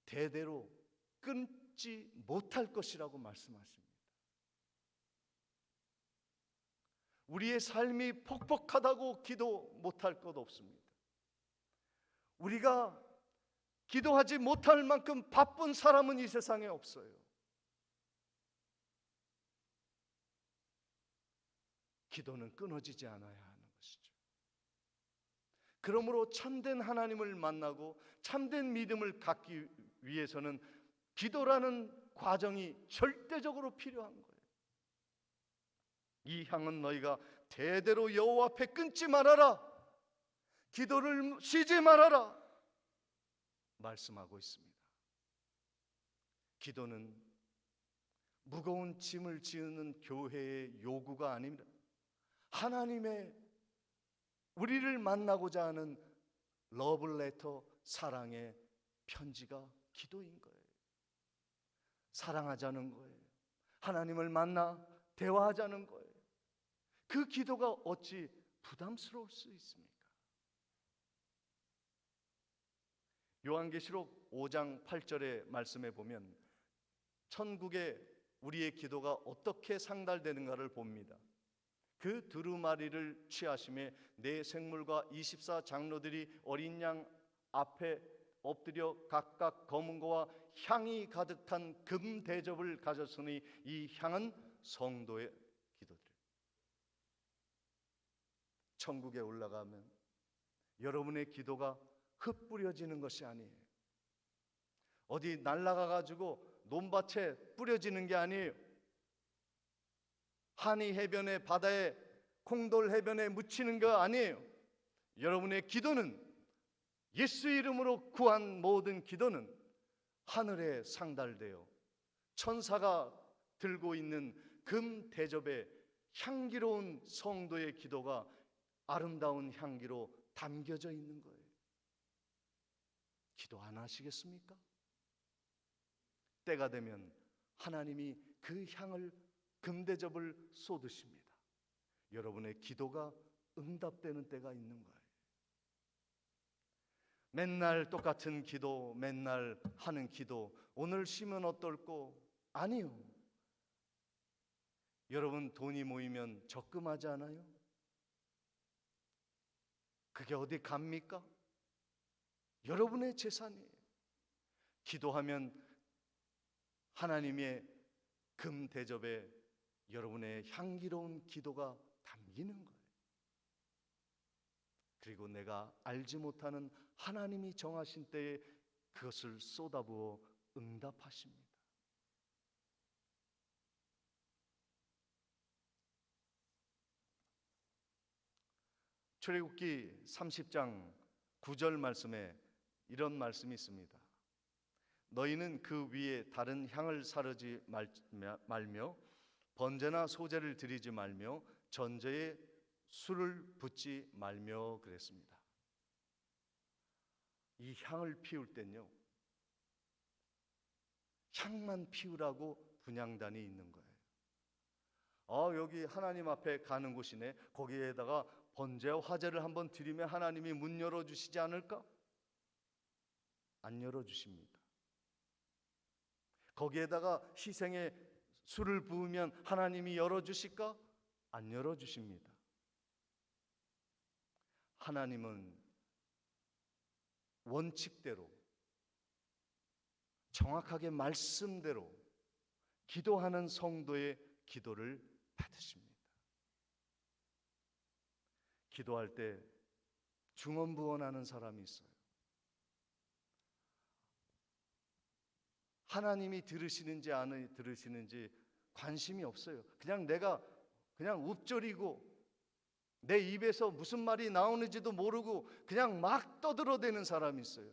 대대로 끊지 못할 것이라고 말씀하십니다. 우리의 삶이 퍽퍽하다고 기도 못할 것 없습니다. 우리가 기도하지 못할 만큼 바쁜 사람은 이 세상에 없어요. 기도는 끊어지지 않아야 하는 것이죠. 그러므로 참된 하나님을 만나고 참된 믿음을 갖기 위해서는 기도라는 과정이 절대적으로 필요한 거예요. 이 향은 너희가 대대로 여호와 앞에 끊지 말아라, 기도를 쉬지 말아라 말씀하고 있습니다. 기도는 무거운 짐을 지우는 교회의 요구가 아닙니다. 하나님의 우리를 만나고자 하는 러브레터, 사랑의 편지가 기도인 거예요. 사랑하자는 거예요. 하나님을 만나 대화하자는 거예요. 그 기도가 어찌 부담스러울 수 있습니까? 요한계시록 5장 8절의 말씀에 보면 천국에 우리의 기도가 어떻게 상달되는가를 봅니다. 그 두루마리를 취하심에 네 생물과 24 장로들이 어린 양 앞에 엎드려 각각 검은 거와 향이 가득한 금 대접을 가졌으니 이 향은 성도의 기도들. 천국에 올라가면 여러분의 기도가 흩뿌려지는 것이 아니에요. 어디 날아가 가지고 논밭에 뿌려지는 게 아니에요. 한이 해변에, 바다에, 콩돌 해변에 묻히는 거 아니에요. 여러분의 기도는, 예수 이름으로 구한 모든 기도는 하늘에 상달되어 천사가 들고 있는 금 대접에 향기로운 성도의 기도가 아름다운 향기로 담겨져 있는 거예요. 기도 안 하시겠습니까? 때가 되면 하나님이 그 향을 금대접을 쏟으십니다. 여러분의 기도가 응답되는 때가 있는 거예요. 맨날 똑같은 기도, 맨날 하는 기도, 오늘 쉬면 어떨꼬? 아니요. 여러분 돈이 모이면 적금하지 않아요? 그게 어디 갑니까? 여러분의 재산이에요. 기도하면 하나님의 금 대접에 여러분의 향기로운 기도가 담기는 거예요. 그리고 내가 알지 못하는 하나님이 정하신 때에 그것을 쏟아부어 응답하십니다. 출애굽기 30장 9절 말씀에 이런 말씀이 있습니다. 너희는 그 위에 다른 향을 사르지 말며 번제나 소제를 드리지 말며 전제에 술을 붓지 말며 그랬습니다. 이 향을 피울 땐요, 향만 피우라고 분향단이 있는 거예요. 여기 하나님 앞에 가는 곳이네. 거기에다가 번제와 화제를 한번 드리면 하나님이 문 열어주시지 않을까? 안 열어주십니다. 거기에다가 희생의 술을 부으면 하나님이 열어주실까? 안 열어주십니다. 하나님은 원칙대로 정확하게 말씀대로 기도하는 성도의 기도를 받으십니다. 기도할 때 중언부언하는 사람이 있어요. 하나님이 들으시는지 안 들으시는지 관심이 없어요. 내가 읊조리고 내 입에서 무슨 말이 나오는지도 모르고 그냥 막 떠들어대는 사람이 있어요.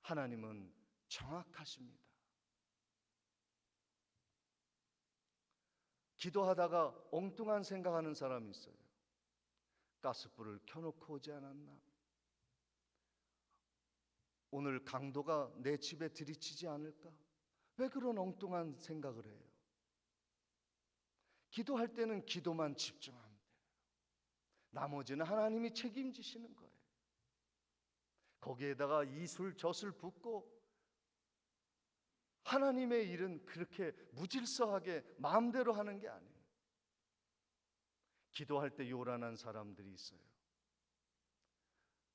하나님은 정확하십니다. 기도하다가 엉뚱한 생각하는 사람이 있어요. 가스불을 켜놓고 오지 않았나? 오늘 강도가 내 집에 들이치지 않을까? 왜 그런 엉뚱한 생각을 해요? 기도할 때는 기도만 집중하면 돼요. 나머지는 하나님이 책임지시는 거예요. 거기에다가 이술 저술 붓고 하나님의 일은 그렇게 무질서하게 마음대로 하는 게 아니에요. 기도할 때 요란한 사람들이 있어요.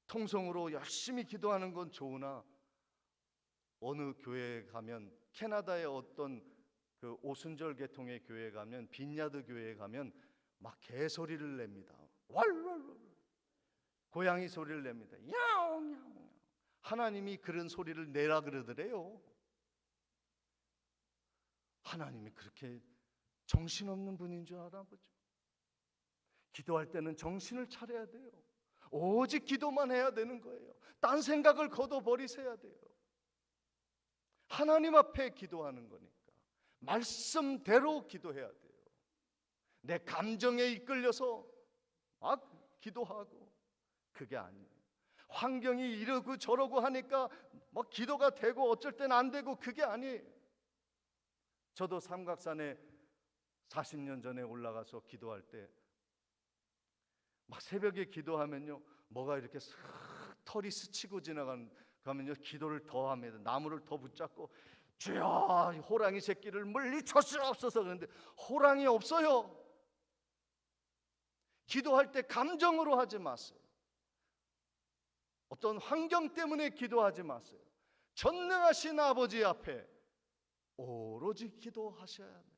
통성으로 열심히 기도하는 건 좋으나 어느 교회에 가면, 캐나다의 어떤 그 오순절 계통의 교회에 가면, 빈야드 교회에 가면 막 개소리를 냅니다. 왈왈왈 고양이 소리를 냅니다. 야옹야옹. 하나님이 그런 소리를 내라 그러더래요. 하나님이 그렇게 정신없는 분인 줄 알아 보죠. 기도할 때는 정신을 차려야 돼요. 오직 기도만 해야 되는 거예요. 딴 생각을 걷어버리셔야 돼요. 하나님 앞에 기도하는 거니까 말씀대로 기도해야 돼요. 내 감정에 이끌려서 막 기도하고 그게 아니에요. 환경이 이러고 저러고 하니까 막 기도가 되고 어쩔 때는 안 되고 그게 아니에요. 저도 삼각산에 40년 전에 올라가서 기도할 때 막 새벽에 기도하면요, 뭐가 이렇게 슥 털이 스치고 가면요, 기도를 더 합니다. 나무를 더 붙잡고 주여 호랑이 새끼를 물리쳐주옵소서. 그런데 호랑이 없어요. 기도할 때 감정으로 하지 마세요. 어떤 환경 때문에 기도하지 마세요. 전능하신 아버지 앞에 오로지 기도하셔야 돼요.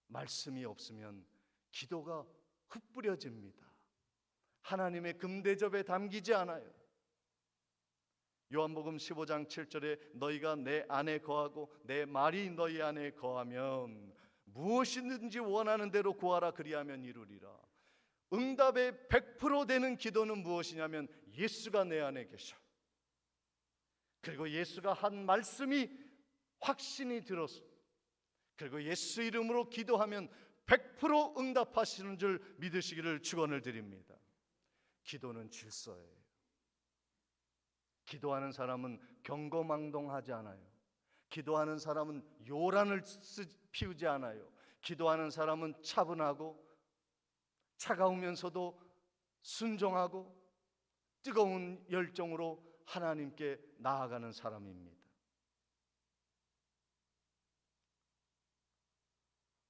말씀이 없으면 기도가 흩뿌려집니다. 하나님의 금대접에 담기지 않아요. 요한복음 15장 7절에 너희가 내 안에 거하고 내 말이 너희 안에 거하면 무엇이든지 원하는 대로 구하라 그리하면 이루리라. 응답의 100% 되는 기도는 무엇이냐면 예수가 내 안에 계셔. 그리고 예수가 한 말씀이 확신이 들어서, 그리고 예수 이름으로 기도하면 100% 응답하시는 줄 믿으시기를 축원을 드립니다. 기도는 질서예요. 기도하는 사람은 경거망동하지 않아요. 기도하는 사람은 요란을 피우지 않아요. 기도하는 사람은 차분하고 차가우면서도 순종하고 뜨거운 열정으로 하나님께 나아가는 사람입니다.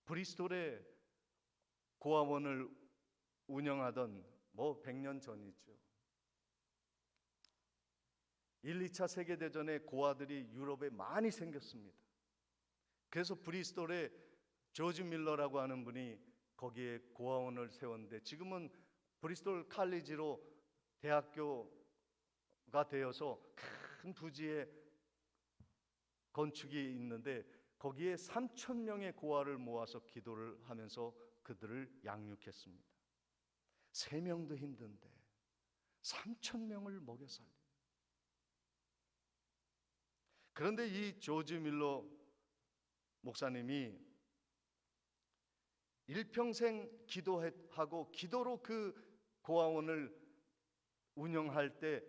브리스톨의 고아원을 운영하던 100년 전이죠. 1, 2차 세계대전에 고아들이 유럽에 많이 생겼습니다. 그래서 브리스톨에 조지 밀러라고 하는 분이 거기에 고아원을 세웠는데 지금은 브리스톨 칼리지로 대학교가 되어서 큰 부지에 건축이 있는데 거기에 3,000명의 고아를 모아서 기도를 하면서 그들을 양육했습니다. 3명도 힘든데 3,000명을 먹여 살려. 그런데 이 조지 밀러 목사님이 일평생 기도하고 기도로 그 고아원을 운영할 때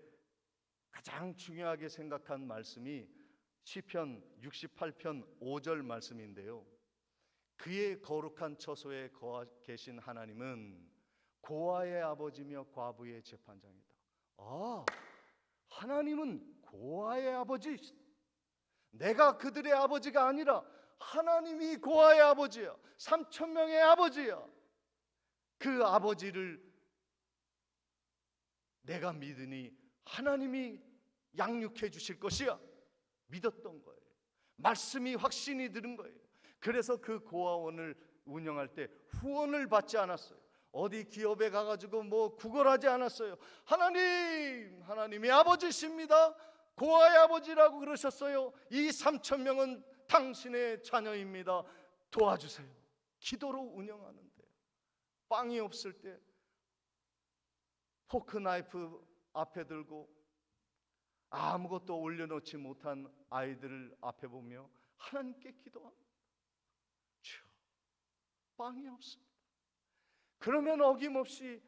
가장 중요하게 생각한 말씀이 시편 68편 5절 말씀인데요. 그의 거룩한 처소에 계신 하나님은 고아의 아버지며 과부의 재판장이다. 하나님은 고아의 아버지. 내가 그들의 아버지가 아니라 하나님이 고아의 아버지야. 3,000명의 아버지야. 그 아버지를 내가 믿으니 하나님이 양육해 주실 것이야. 믿었던 거예요. 말씀이 확신이 드는 거예요. 그래서 그 고아원을 운영할 때 후원을 받지 않았어요. 어디 기업에 가가지고 구걸하지 않았어요. 하나님이 아버지십니다. 고아의 아버지라고 그러셨어요. 이 3,000명은 당신의 자녀입니다. 도와주세요. 기도로 운영하는데 빵이 없을 때 포크 나이프 앞에 들고 아무것도 올려놓지 못한 아이들을 앞에 보며 하나님께 기도합니다. 주여, 빵이 없습니다. 그러면 어김없이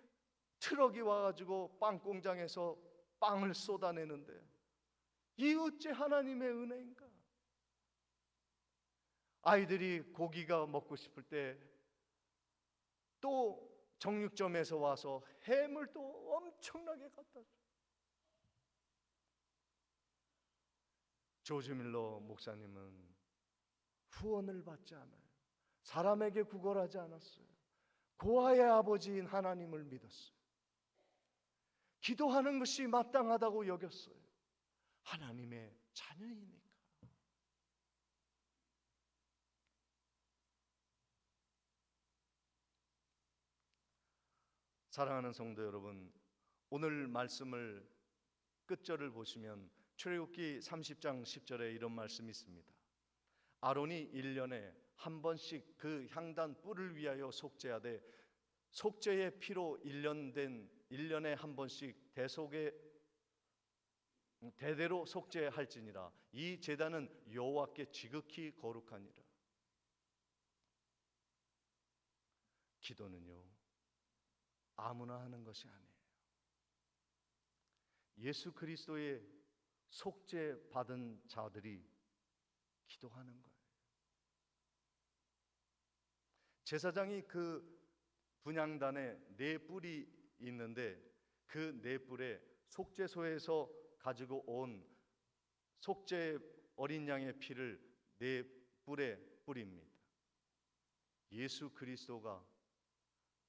트럭이 와가지고 빵 공장에서 빵을 쏟아내는데 이 어째 하나님의 은혜인가? 아이들이 고기가 먹고 싶을 때 또 정육점에서 와서 햄을 또 엄청나게 갖다 줘. 조지 밀러 목사님은 후원을 받지 않아요. 사람에게 구걸하지 않았어요. 고아의 아버지인 하나님을 믿었어요. 기도하는 것이 마땅하다고 여겼어요. 하나님의 자녀이니까. 사랑하는 성도 여러분, 오늘 말씀을 끝절을 보시면 출애굽기 30장 10절에 이런 말씀이 있습니다. 아론이 1년에 한 번씩 그 향단 뿔을 위하여 속죄하되 속죄의 피로 1년에 한 번씩 대대로 속죄할지니라. 이 제단은 여호와께 지극히 거룩하니라. 기도는요, 아무나 하는 것이 아니에요. 예수 그리스도의 속죄 받은 자들이 기도하는 거예요. 제사장이 그 분향단에 4뿔이 있는데 그 4뿔에 속죄소에서 가지고 온 속죄 어린 양의 피를 4뿔에 뿌립니다. 예수 그리스도가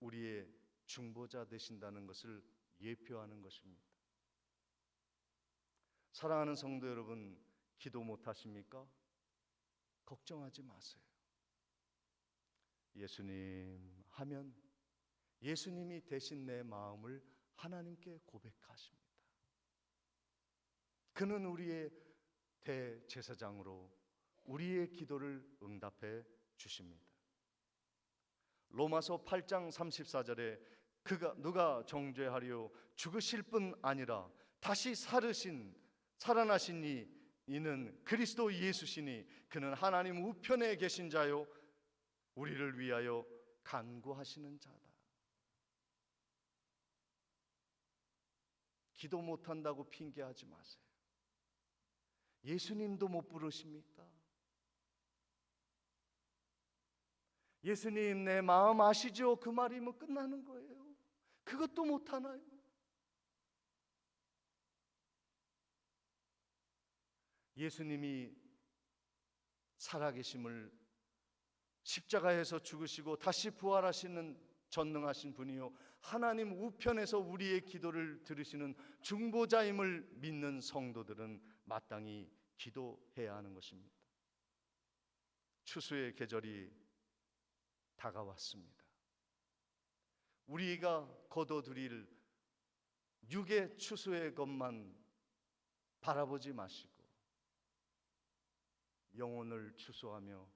우리의 중보자 되신다는 것을 예표하는 것입니다. 사랑하는 성도 여러분, 기도 못하십니까? 걱정하지 마세요. 예수님 하면 예수님이 대신 내 마음을 하나님께 고백하십니다. 그는 우리의 대제사장으로 우리의 기도를 응답해 주십니다. 로마서 8장 34절에 누가 정죄하리요? 죽으실 뿐 아니라 다시 살아나신 이는 그리스도 예수시니 그는 하나님 우편에 계신 자요 우리를 위하여 간구하시는 자다. 기도 못한다고 핑계하지 마세요. 예수님도 못 부르십니까? 예수님 내 마음 아시죠? 그 말이면 끝나는 거예요. 그것도 못하나요? 예수님이 살아계심을 십자가에서 죽으시고 다시 부활하시는 전능하신 분이요 하나님 우편에서 우리의 기도를 들으시는 중보자임을 믿는 성도들은 마땅히 기도해야 하는 것입니다. 추수의 계절이 다가왔습니다. 우리가 거둬들일 육의 추수의 것만 바라보지 마시고 영혼을 추수하며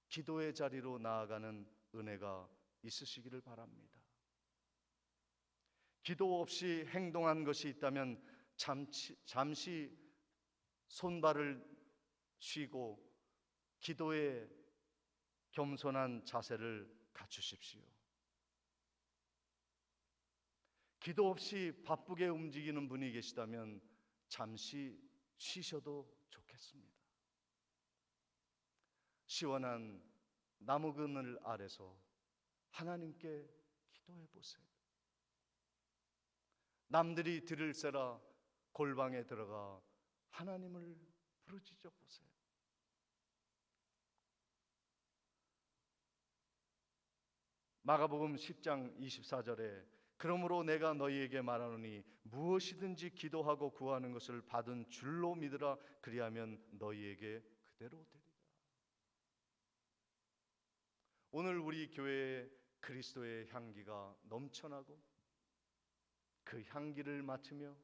기도의 자리로 나아가는 은혜가 있으시기를 바랍니다. 기도 없이 행동한 것이 있다면 잠시 손발을 쉬고 기도에 겸손한 자세를 갖추십시오. 기도 없이 바쁘게 움직이는 분이 계시다면 잠시 쉬셔도 좋겠습니다. 시원한 나무 그늘 아래서 하나님께 기도해 보세요. 남들이 들을세라 골방에 들어가 하나님을 부르짖어 보세요. 마가복음 10장 24절에 그러므로 내가 너희에게 말하노니 무엇이든지 기도하고 구하는 것을 받은 줄로 믿으라. 그리하면 너희에게 그대로 되리라. 오늘 우리 교회에 그리스도의 향기가 넘쳐나고 그 향기를 맡으며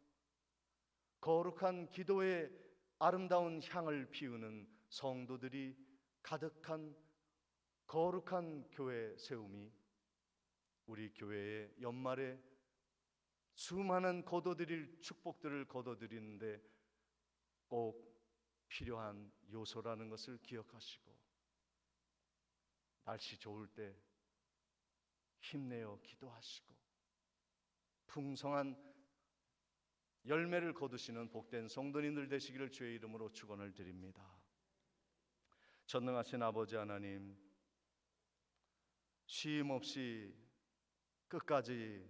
거룩한 기도의 아름다운 향을 피우는 성도들이 가득한 거룩한 교회 세움이 우리 교회의 연말에 수많은 거둬들일 축복들을 거둬들이는데 꼭 필요한 요소라는 것을 기억하시고 날씨 좋을 때 힘내어 기도하시고 풍성한 열매를 거두시는 복된 성도님들 되시기를 주의 이름으로 축원을 드립니다. 전능하신 아버지 하나님, 쉼 없이 끝까지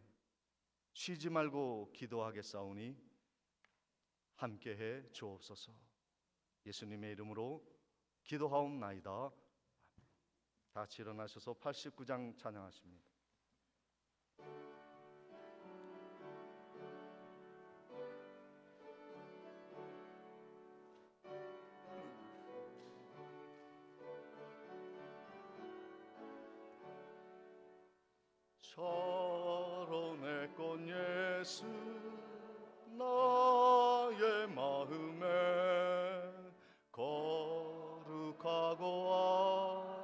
쉬지 말고 기도하겠사오니 함께해 주옵소서. 예수님의 이름으로 기도하옵나이다. 다 같이 일어나셔서 89장 찬양하십니다. 철원의 꽃 예수 나의 마음에 거룩하고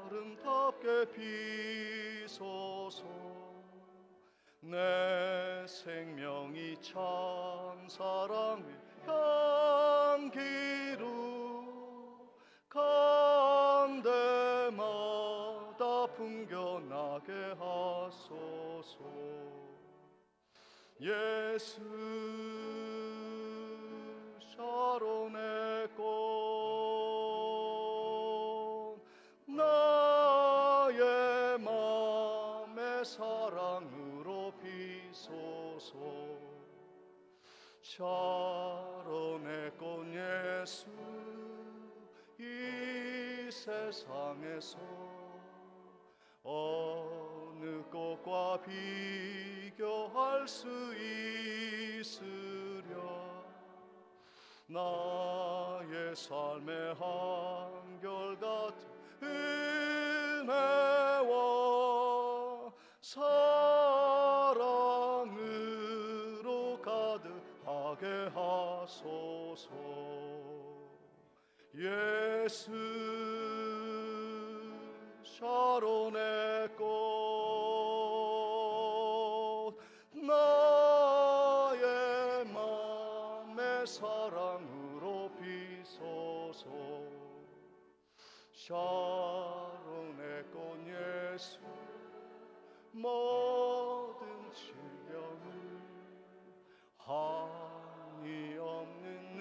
아름답게 비소서. 내 생명이 참 사랑의 향기로 간대마다 풍겨나게 하소서. 예수 샤론의 꽃 나의 맘의 사랑으로 비소서. 샤론의 꽃 예수 이 세상에서 어느 꽃과 비교할 수 있으랴. 나의 삶의 한결같은 은혜와 사랑으로 가득하게 하소서. 예수 샤론의 꽃 나의 맘의 사랑으로 비소서. 샤론의 꽃 예수 모든 질병을 한이 없는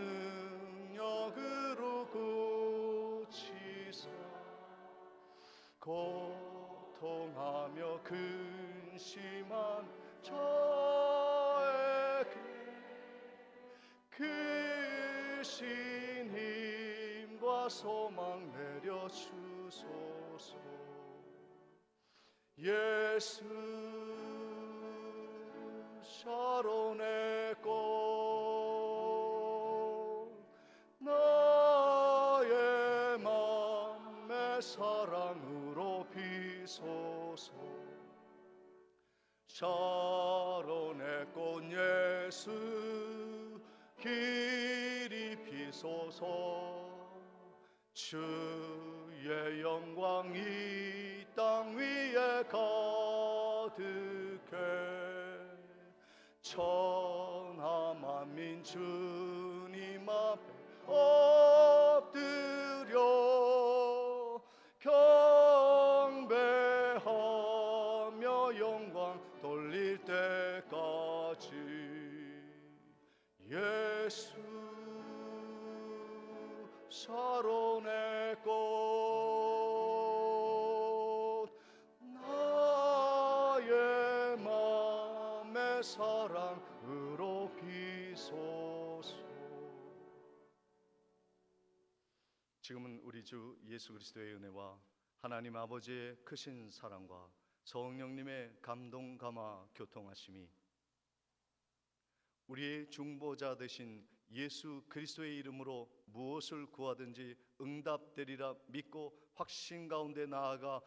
능력으로 고치사 고통하며 근심한 저에게 크신 힘과 소망 내려주소서. 예수 샤론의 꽃 나의 맘의 사랑으로 비소서 샤론의 꽃 예수 길이 비소서 주의 영광이 땅 위에 가득해 천하 만민 주님 앞에 엎드려 경배하며 영광 돌릴 때까지 예수 샤론의 꽃 나의 맘의 사랑으로 비소서. 지금은 우리 주 예수 그리스도의 은혜와 하나님 아버지의 크신 사랑과 성령님의 감동 감화 교통하심이 우리의 중보자 되신 예수 그리스도의 이름으로 무엇을 구하든지 응답되리라 믿고 확신 가운데 나아가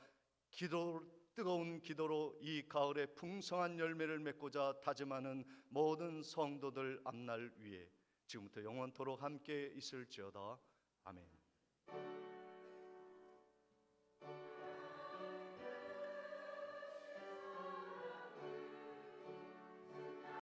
뜨거운 기도로 이 가을에 풍성한 열매를 맺고자 다짐하는 모든 성도들 앞날 위에 지금부터 영원토록 함께 있을지어다. 아멘.